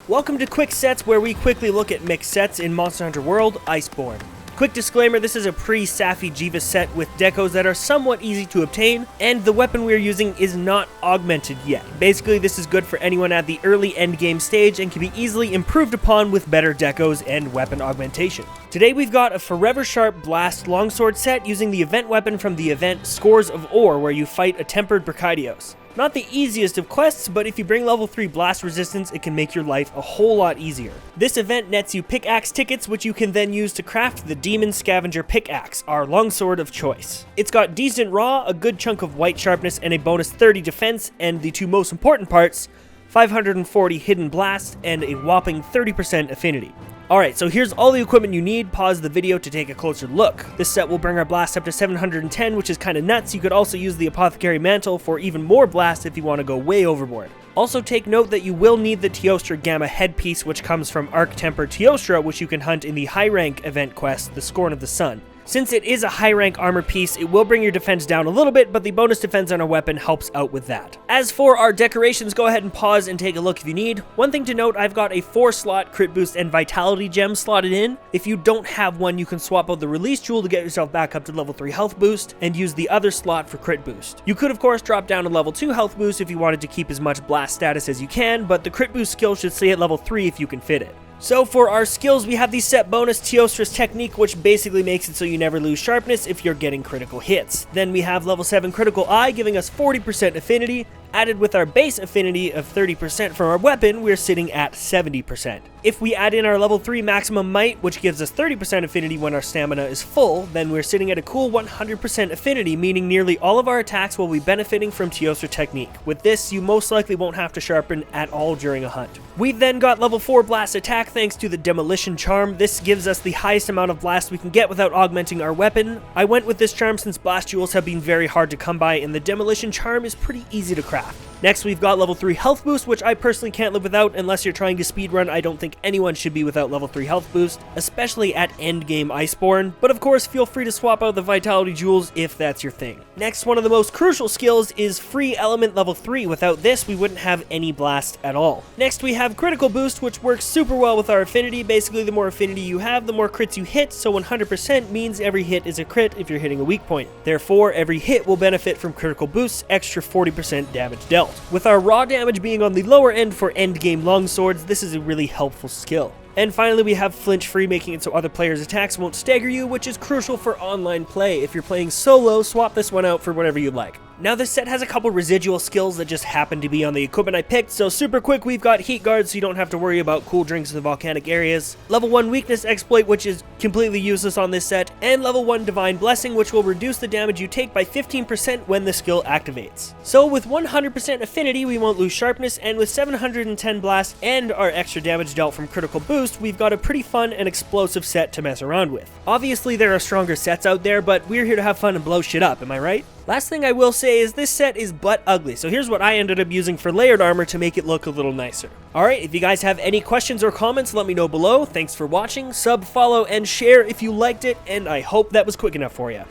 Welcome to Quick Sets, where we quickly look at mixed sets in Monster Hunter World: Iceborne. Quick disclaimer, this is a pre-Safi Jiva set with decos that are somewhat easy to obtain, and the weapon we're using is not augmented yet. Basically, this is good for anyone at the early endgame stage and can be easily improved upon with better decos and weapon augmentation. Today we've got a Forever Sharp Blast longsword set using the event weapon from the event Scores of Ore, where you fight a tempered Brachydios. Not the easiest of quests, but if you bring level 3 blast resistance, it can make your life a whole lot easier. This event nets you pickaxe tickets, which you can then use to craft the Demon Scavenger Pickaxe, our longsword of choice. It's got decent raw, a good chunk of white sharpness, and a bonus 30 defense, and the two most important parts, 540 hidden blast and a whopping 30% affinity. Alright, so here's all the equipment you need. Pause the video to take a closer look. This set will bring our blast up to 710, which is kinda nuts. You could also use the Apothecary Mantle for even more blast if you want to go way overboard. Also take note that you will need the Teostra Gamma headpiece, which comes from Arc Temper Teostra, which you can hunt in the high rank event quest, the Scorn of the Sun. Since it is a high rank armor piece, it will bring your defense down a little bit, but the bonus defense on our weapon helps out with that. As for our decorations, go ahead and pause and take a look if you need. One thing to note, I've got a 4-slot crit boost and vitality gem slotted in. If you don't have one, you can swap out the release jewel to get yourself back up to level 3 health boost and use the other slot for crit boost. You could of course drop down to level 2 health boost if you wanted to keep as much blast status as you can, but the crit boost skill should stay at level 3 if you can fit it. So for our skills, we have the set bonus Teostra's Technique, which basically makes it so you never lose sharpness if you're getting critical hits. Then we have level 7 Critical Eye, giving us 40% affinity. Added with our base affinity of 30% from our weapon, we're sitting at 70%. If we add in our level 3 Maximum Might, which gives us 30% affinity when our stamina is full, then we're sitting at a cool 100% affinity, meaning nearly all of our attacks will be benefiting from Teostra Technique. With this, you most likely won't have to sharpen at all during a hunt. We've then got level 4 Blast Attack thanks to the Demolition Charm. This gives us the highest amount of blast we can get without augmenting our weapon. I went with this charm since blast jewels have been very hard to come by, and the Demolition Charm is pretty easy to craft. Next, we've got level 3 health boost, which I personally can't live without. Unless you're trying to speedrun, I don't think anyone should be without level 3 health boost, especially at endgame Iceborne. But of course, feel free to swap out the vitality jewels if that's your thing. Next, one of the most crucial skills is free element level 3. Without this, we wouldn't have any blast at all. Next, we have critical boost, which works super well with our affinity. Basically, the more affinity you have, the more crits you hit, so 100% means every hit is a crit if you're hitting a weak point. Therefore, every hit will benefit from critical boosts, extra 40% damage dealt. With our raw damage being on the lower end for endgame longswords, this is a really helpful skill. And finally, we have flinch free, making it so other players' attacks won't stagger you, which is crucial for online play. If you're playing solo, swap this one out for whatever you'd like. Now this set has a couple residual skills that just happen to be on the equipment I picked, so super quick, we've got Heat Guard, so you don't have to worry about cool drinks in the volcanic areas, level 1 Weakness Exploit, which is completely useless on this set, and level 1 Divine Blessing, which will reduce the damage you take by 15% when the skill activates. So with 100% affinity, we won't lose sharpness, and with 710 blast and our extra damage dealt from critical boost, we've got a pretty fun and explosive set to mess around with. Obviously there are stronger sets out there, but we're here to have fun and blow shit up, am I right? Last thing I will say is this set is butt ugly, so here's what I ended up using for layered armor to make it look a little nicer. Alright, if you guys have any questions or comments, let me know below. Thanks for watching, sub, follow, and share if you liked it, and I hope that was quick enough for you.